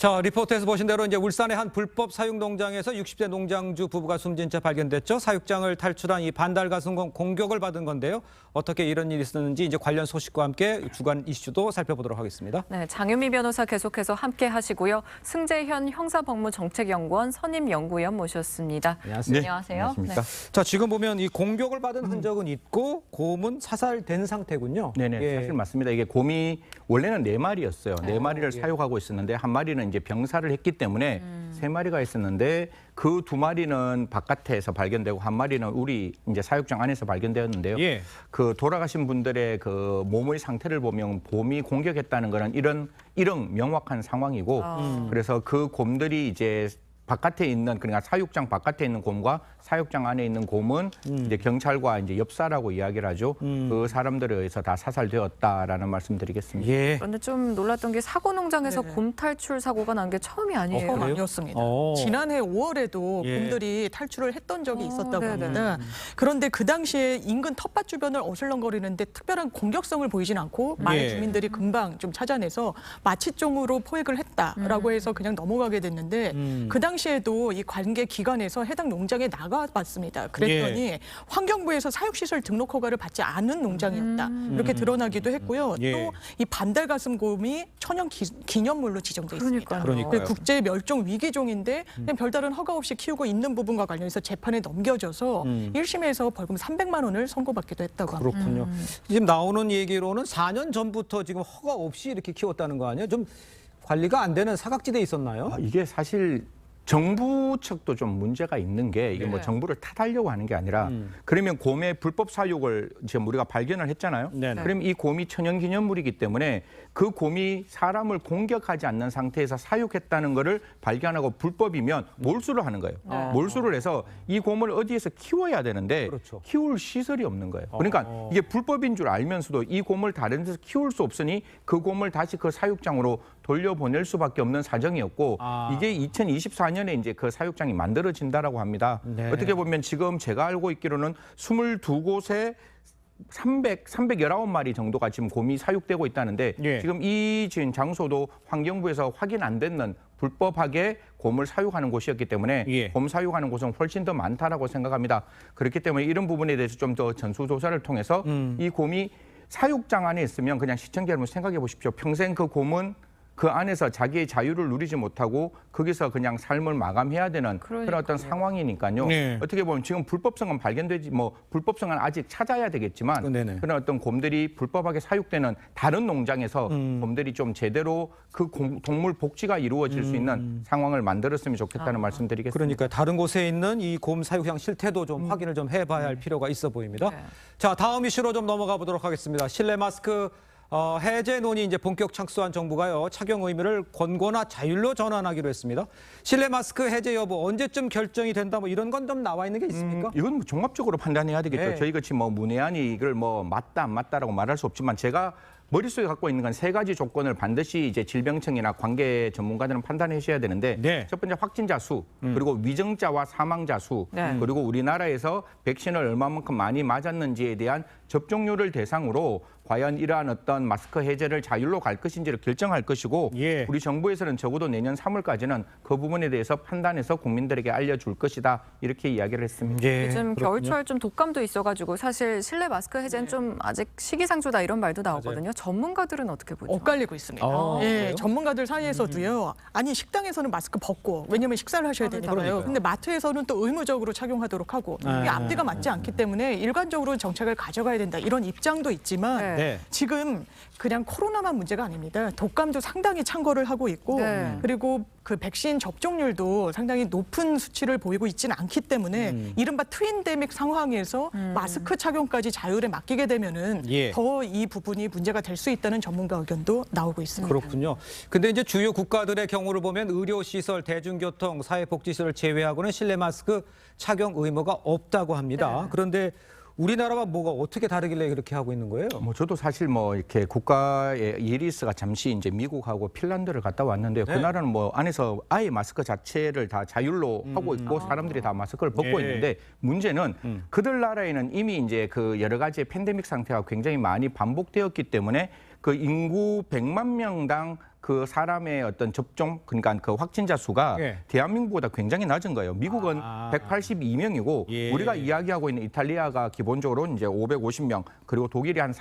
자, 리포트에서 보신 대로 이제 울산의 한 불법 사육 농장에서 60대 농장주 부부가 숨진 채 발견됐죠. 사육장을 탈출한 이 반달 가슴 공격을 받은 건데요. 어떻게 이런 일이 있었는지 이제 관련 소식과 함께 주간 이슈도 살펴보도록 하겠습니다. 네, 장유미 변호사 계속해서 함께 하시고요. 승재현 형사법무정책연구원 선임연구위원 모셨습니다. 안녕하세요. 네, 안녕하세요. 안녕하십니까. 자, 지금 보면 이 공격을 받은 흔적은 있고 곰은 사살된 상태군요. 네네, 예. 사실 맞습니다. 이게 곰이 원래는 4마리였어요. 4마리를 예. 사육하고 있었는데 한 마리는 이제 병사를 했기 때문에 3마리가 있었는데 그 2마리는 바깥에서 발견되고 한 마리는 우리 이제 사육장 안에서 발견되었는데요. 예. 그 돌아가신 분들의 그 몸의 상태를 보면 곰이 공격했다는 거는 이런 명확한 상황이고 그래서 그 곰들이 이제 바깥에 있는 그러니까 사육장 바깥에 있는 곰과 사육장 안에 있는 곰은 이제 경찰과 이제 엽사라고 이야기를 하죠. 그 사람들에 의해서 다 사살되었다라는 말씀드리겠습니다. 예. 그런데 좀 놀랐던 게 사고 농장에서 곰 탈출 사고가 난 게 처음이 아니에요. 그래요? 아니었습니다. 오. 지난해 5월에도 예. 곰들이 탈출을 했던 적이 있었다고 네네. 합니다. 그런데 그 당시에 인근 텃밭 주변을 어슬렁거리는데 특별한 공격성을 보이진 않고 마을 예. 주민들이 금방 좀 찾아내서 마취종으로 포획을 했다라고 해서 그냥 넘어가게 됐는데 그 당시에도 이 관계 기관에서 해당 농장에 나가봤습니다. 그랬더니 환경부에서 사육시설 등록 허가를 받지 않은 농장이었다. 이렇게 드러나기도 했고요. 예. 또 이 반달가슴곰이 천연 기념물로 지정돼 있습니다. 그러니까요. 국제 멸종 위기종인데 그냥 별다른 허가 없이 키우고 있는 부분과 관련해서 재판에 넘겨져서 1심에서 벌금 300만 원을 선고받기도 했다고 합니다. 그렇군요. 지금 나오는 얘기로는 4년 전부터 지금 허가 없이 이렇게 키웠다는 거 아니에요? 좀 관리가 안 되는 사각지대에 있었나요? 이게 사실 정부 측도 좀 문제가 있는 게 이게 뭐 네. 정부를 탓하려고 하는 게 아니라 그러면 곰의 불법 사육을 지금 우리가 발견을 했잖아요. 네네. 그럼 이 곰이 천연기념물이기 때문에 그 곰이 사람을 공격하지 않는 상태에서 사육했다는 거를 발견하고 불법이면 몰수를 하는 거예요. 몰수를 해서 이 곰을 어디에서 키워야 되는데 그렇죠. 키울 시설이 없는 거예요. 그러니까 이게 불법인 줄 알면서도 이 곰을 다른 데서 키울 수 없으니 그 곰을 다시 그 사육장으로 돌려보낼 수밖에 없는 사정이었고 이게 2024년에 이제 그 사육장이 만들어진다라고 합니다. 네. 어떻게 보면 지금 제가 알고 있기로는 22곳에 319마리 정도가 지금 곰이 사육되고 있다는데 예. 지금 이 지금 장소도 환경부에서 확인 안 됐는 불법하게 곰을 사육하는 곳이었기 때문에 예. 곰 사육하는 곳은 훨씬 더 많다라고 생각합니다. 그렇기 때문에 이런 부분에 대해서 좀 더 전수조사를 통해서 이 곰이 사육장 안에 있으면 그냥 시청자 여러분 생각해 보십시오. 평생 그 곰은 그 안에서 자기의 자유를 누리지 못하고 거기서 그냥 삶을 마감해야 되는 그런 어떤 상황이니까요. 네. 어떻게 보면 지금 불법성은 발견되지 뭐 불법성은 아직 찾아야 되겠지만 네네. 그런 어떤 곰들이 불법하게 사육되는 다른 농장에서 곰들이 좀 제대로 그 동물 복지가 이루어질 수 있는 상황을 만들었으면 좋겠다는 말씀드리겠습니다. 그러니까 다른 곳에 있는 이 곰 사육장 실태도 좀 확인을 좀 해봐야 할 필요가 있어 보입니다. 네. 자, 다음 이슈로 좀 넘어가 보도록 하겠습니다. 실내 마스크 해제 논의 이제 본격 착수한 정부가요, 착용 의무를 권고나 자율로 전환하기로 했습니다. 실내 마스크 해제 여부 언제쯤 결정이 된다 뭐 이런 건 좀 나와 있는 게 있습니까? 이건 뭐 종합적으로 판단해야 되겠죠. 네. 저희 같이 뭐 문외한이 이걸 뭐 맞다 안 맞다라고 말할 수 없지만 제가 머릿속에 갖고 있는 건 3가지 조건을 반드시 이제 질병청이나 관계 전문가들은 판단하셔야 되는데 네. 첫 번째 확진자 수, 그리고 위정자와 사망자 수, 네. 그리고 우리나라에서 백신을 얼마만큼 많이 맞았는지에 대한 접종률을 대상으로 과연 이러한 어떤 마스크 해제를 자율로 갈 것인지를 결정할 것이고 예. 우리 정부에서는 적어도 내년 3월까지는 그 부분에 대해서 판단해서 국민들에게 알려줄 것이다 이렇게 이야기를 했습니다. 예, 요즘 그렇군요. 겨울철 좀 독감도 있어가지고 사실 실내 마스크 해제는 좀 아직 시기상조다 이런 말도 나오거든요. 전문가들은 어떻게 보죠? 엇갈리고 있습니다. 그래요? 전문가들 사이에서도요. 아니 식당에서는 마스크 벗고 왜냐면 식사를 하셔야 되니까요. 그러니까요. 근데 마트에서는 또 의무적으로 착용하도록 하고 이게 앞뒤가 맞지 않기 때문에 일관적으로 정책을 가져가야 된다 이런 입장도 있지만 네. 네. 지금 그냥 코로나만 문제가 아닙니다. 독감도 상당히 창궐을 하고 있고 네. 그리고 그 백신 접종률도 상당히 높은 수치를 보이고 있지는 않기 때문에 이른바 트윈데믹 상황에서 마스크 착용까지 자율에 맡기게 되면은 예. 더 이 부분이 문제가 될 수 있다는 전문가 의견도 나오고 있습니다. 그렇군요. 근데 이제 주요 국가들의 경우를 보면 의료시설, 대중교통, 사회복지시설 제외하고는 실내 마스크 착용 의무가 없다고 합니다. 네. 그런데 우리나라가 뭐가 어떻게 다르길래 그렇게 하고 있는 거예요? 뭐 저도 사실 뭐 이렇게 국가의 이리스가 잠시 이제 미국하고 핀란드를 갔다 왔는데요. 네. 그 나라는 뭐 안에서 아예 마스크 자체를 다 자율로 하고 있고 사람들이 다 마스크를 벗고 예. 있는데 문제는 그들 나라에는 이미 이제 그 여러 가지 팬데믹 상태가 굉장히 많이 반복되었기 때문에 그 인구 100만 명당 그 사람의 어떤 접종, 그러니까 그 확진자 수가 예. 대한민국보다 굉장히 낮은 거예요. 미국은 182명이고 예. 우리가 이야기하고 있는 이탈리아가 기본적으로 이제 550명, 그리고 독일이 한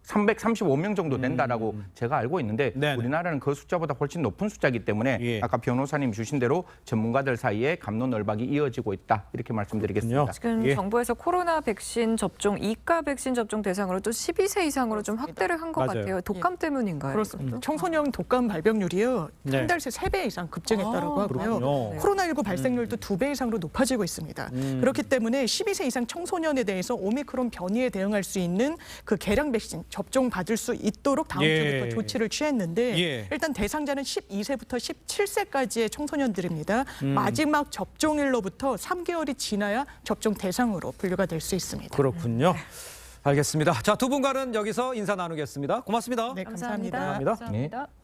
335명 정도 된다라고 제가 알고 있는데 네네. 우리나라는 그 숫자보다 훨씬 높은 숫자이기 때문에 예. 아까 변호사님 주신 대로 전문가들 사이에 갑론을박이 이어지고 있다 이렇게 말씀드리겠습니다. 지금 예. 정부에서 코로나 백신 접종, 2가 백신 접종 대상으로 또 12세 이상으로 좀 확대를 한 것 맞아요. 같아요. 독감 때문인가요? 그렇습니다. 청소년 독감 발병률이요. 네. 한 달 새 3배 이상 급증했다라고 하고요. 그렇군요. 코로나19 발생률도 2배 이상으로 높아지고 있습니다. 그렇기 때문에 12세 이상 청소년에 대해서 오미크론 변이에 대응할 수 있는 그 개량 백신 접종 받을 수 있도록 다음 예. 주부터 조치를 취했는데 예. 일단 대상자는 12세부터 17세까지의 청소년들입니다. 마지막 접종일로부터 3개월이 지나야 접종 대상으로 분류가 될 수 있습니다. 그렇군요. 알겠습니다. 자, 두 분과는 여기서 인사 나누겠습니다. 고맙습니다. 네, 감사합니다. 감사합니다. 감사합니다. 감사합니다.